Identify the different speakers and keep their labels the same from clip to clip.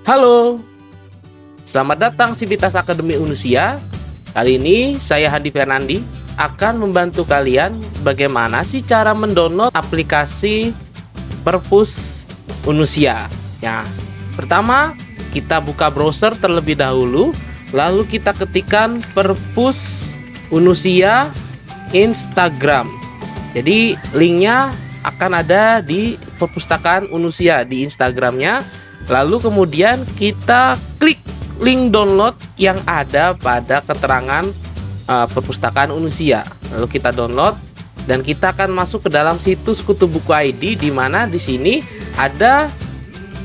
Speaker 1: Halo, selamat datang Sivitas Akademi Unusia. Kali ini saya Hadi Fernandi akan membantu kalian bagaimana sih cara mendownload aplikasi Perpus Unusia. Ya, pertama kita buka browser terlebih dahulu, lalu kita ketikkan Perpus Unusia Instagram. Jadi linknya akan ada di perpustakaan Unusia di Instagramnya. Lalu kemudian kita klik link download yang ada pada keterangan perpustakaan Unusia. Lalu kita download dan kita akan masuk ke dalam situs Kutu Buku ID, di mana di sini ada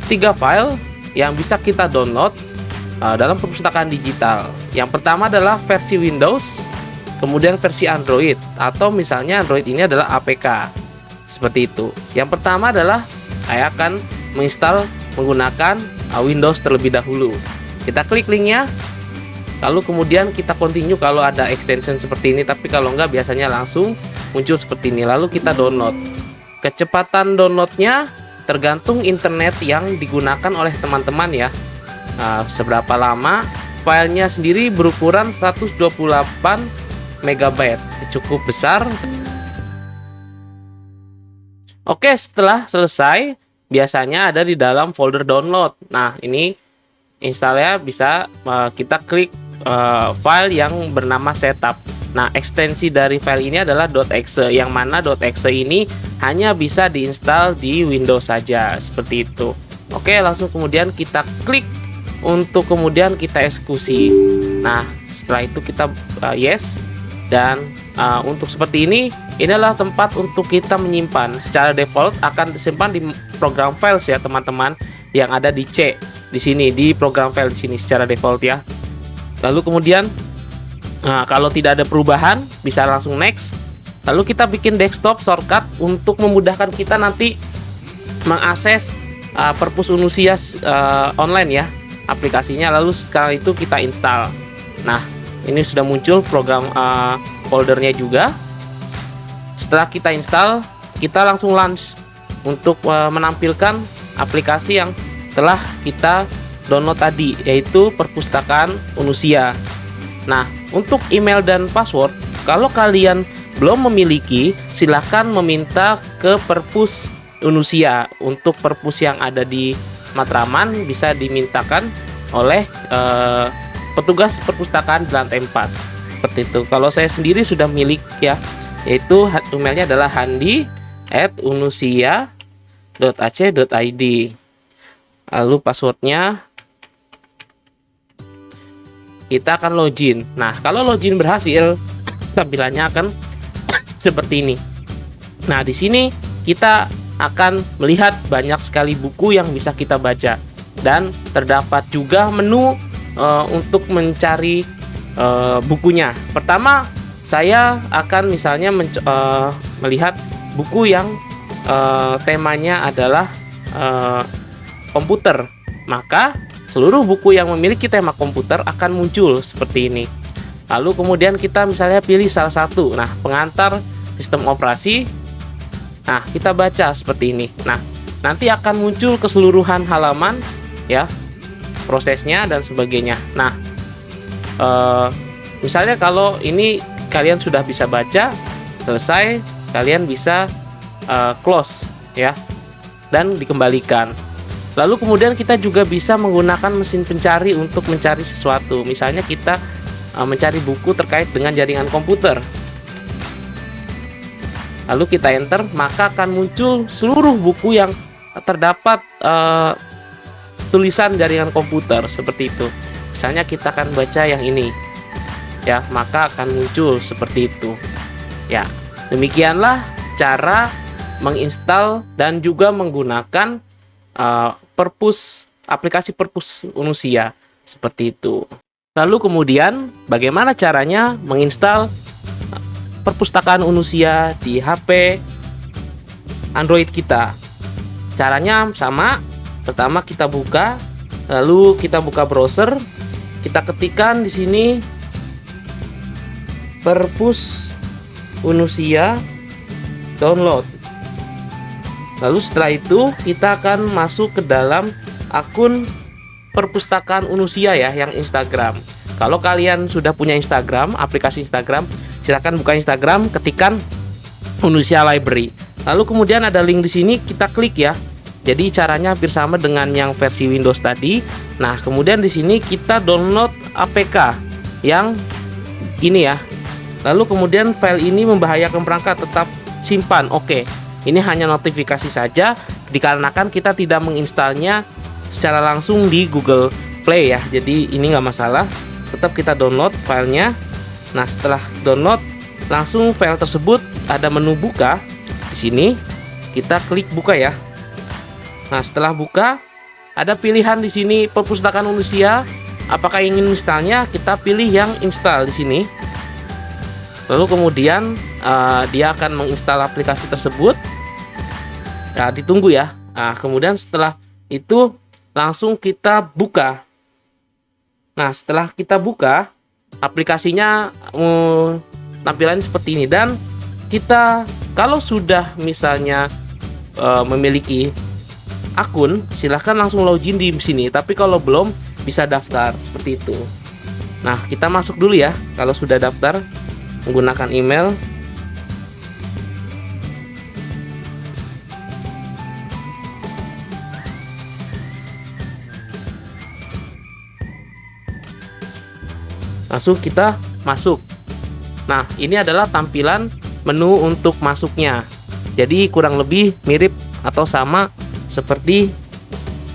Speaker 1: 3 file yang bisa kita download dalam perpustakaan digital. Yang pertama adalah versi Windows, kemudian versi Android, atau misalnya Android ini adalah APK. Seperti itu. Yang pertama adalah saya akan menginstal menggunakan Windows terlebih dahulu. Kita klik linknya, lalu kemudian kita continue kalau ada extension seperti ini, tapi kalau enggak biasanya langsung muncul seperti ini. Lalu kita download. Kecepatan downloadnya tergantung internet yang digunakan oleh teman-teman ya. Seberapa lama. Filenya sendiri berukuran 128 MB, cukup besar. Oke, setelah selesai biasanya ada di dalam folder download. Nah, ini installnya bisa kita klik file yang bernama setup. Nah, ekstensi dari file ini adalah .exe, yang mana .exe ini hanya bisa diinstal di Windows saja, seperti itu. Oke, langsung kemudian kita klik untuk kemudian kita eksekusi. Nah, setelah itu kita yes, dan untuk seperti ini adalah tempat untuk kita menyimpan. Secara default akan disimpan di program files ya teman-teman, yang ada di C di sini, di program file di sini secara default ya. Lalu kemudian kalau tidak ada perubahan bisa langsung next. Lalu kita bikin desktop shortcut untuk memudahkan kita nanti mengakses Perpus Unusia online ya, aplikasinya. Lalu sekarang itu kita install. Nah, ini sudah muncul program foldernya juga. Setelah kita install, kita langsung launch untuk menampilkan aplikasi yang telah kita download tadi, yaitu perpustakaan Unusia. Nah, untuk email dan password, kalau kalian belum memiliki, silahkan meminta ke Perpus Unusia. Untuk perpus yang ada di Matraman bisa dimintakan oleh petugas perpustakaan di lantai 4. Seperti itu. Kalau saya sendiri sudah milik ya, yaitu emailnya adalah handi@unusia.ac.id. Lalu passwordnya kita akan login. Nah, kalau login berhasil, tampilannya akan seperti ini. Nah, di sini kita akan melihat banyak sekali buku yang bisa kita baca, dan terdapat juga menu untuk mencari bukunya. Pertama, saya akan misalnya melihat buku yang temanya adalah komputer. Maka seluruh buku yang memiliki tema komputer akan muncul seperti ini. Lalu kemudian kita misalnya pilih salah satu. Nah, pengantar sistem operasi. Nah, kita baca seperti ini. Nah, nanti akan muncul keseluruhan halaman ya, prosesnya dan sebagainya. Nah, misalnya kalau ini kalian sudah bisa baca selesai, kalian bisa close ya, dan dikembalikan. Lalu kemudian kita juga bisa menggunakan mesin pencari untuk mencari sesuatu. Misalnya kita mencari buku terkait dengan jaringan komputer. Lalu kita enter, maka akan muncul seluruh buku yang terdapat tulisan jaringan komputer seperti itu. Misalnya kita akan baca yang ini ya, maka akan muncul seperti itu ya. Demikianlah cara menginstal dan juga menggunakan aplikasi Perpus Unusia seperti itu. Lalu kemudian bagaimana caranya menginstal perpustakaan Unusia di HP Android kita? Caranya sama. Pertama kita buka, lalu kita buka browser, kita ketikkan di sini Perpus Unusia download. Lalu setelah itu kita akan masuk ke dalam akun perpustakaan Unusia ya, yang Instagram. Kalau kalian sudah punya Instagram, aplikasi Instagram, silahkan buka Instagram, ketikkan Unusia Library. Lalu kemudian ada link di sini, kita klik ya. Jadi caranya hampir sama dengan yang versi Windows tadi. Nah, kemudian di sini kita download APK yang ini ya. Lalu kemudian file ini membahayakan perangkat, tetap simpan. Oke. Ini hanya notifikasi saja dikarenakan kita tidak menginstalnya secara langsung di Google Play ya. Jadi ini nggak masalah. Tetap kita download filenya. Nah, setelah download langsung file tersebut ada menu buka. Di sini kita klik buka ya. Nah, setelah buka ada pilihan di sini perpustakaan Unusia. Apakah ingin installnya? Kita pilih yang install di sini. Lalu kemudian dia akan menginstal aplikasi tersebut. Nah, ditunggu ya. Nah, kemudian setelah itu langsung kita buka. Nah, setelah kita buka, aplikasinya tampilannya seperti ini. Dan kita kalau sudah misalnya memiliki akun, silahkan langsung login di sini. Tapi kalau belum, bisa daftar seperti itu. Nah, kita masuk dulu ya. Kalau sudah daftar menggunakan email. Langsung kita masuk. Nah, ini adalah tampilan menu untuk masuknya. Jadi kurang lebih mirip atau sama seperti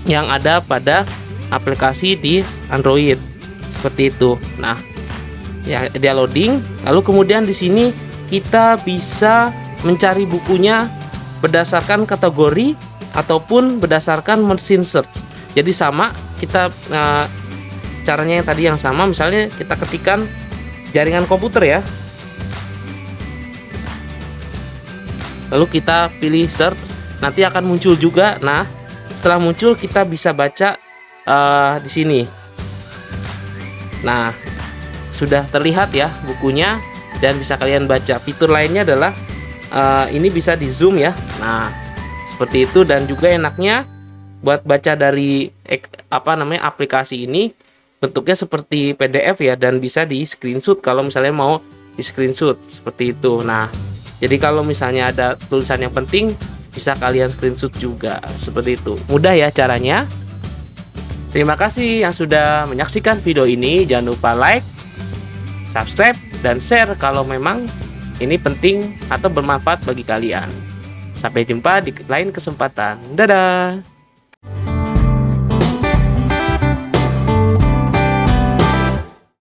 Speaker 1: yang ada pada aplikasi di Android. Seperti itu. Nah, ya dia loading. Lalu kemudian di sini kita bisa mencari bukunya berdasarkan kategori ataupun berdasarkan mesin search. Jadi sama, kita caranya yang tadi yang sama. Misalnya kita ketikkan jaringan komputer ya, lalu kita pilih search, nanti akan muncul juga. Nah, setelah muncul kita bisa baca di sini. Nah, sudah terlihat ya bukunya dan bisa kalian baca. Fitur lainnya adalah ini bisa di zoom ya. Nah, seperti itu. Dan juga enaknya buat baca dari aplikasi ini, bentuknya seperti PDF ya, dan bisa di screenshot kalau misalnya mau di screenshot seperti itu. Nah, jadi kalau misalnya ada tulisan yang penting bisa kalian screenshot juga seperti itu. Mudah ya caranya. Terima kasih yang sudah menyaksikan video ini. Jangan lupa like, subscribe, dan share kalau memang ini penting atau bermanfaat bagi kalian. Sampai jumpa di lain kesempatan. Dadah.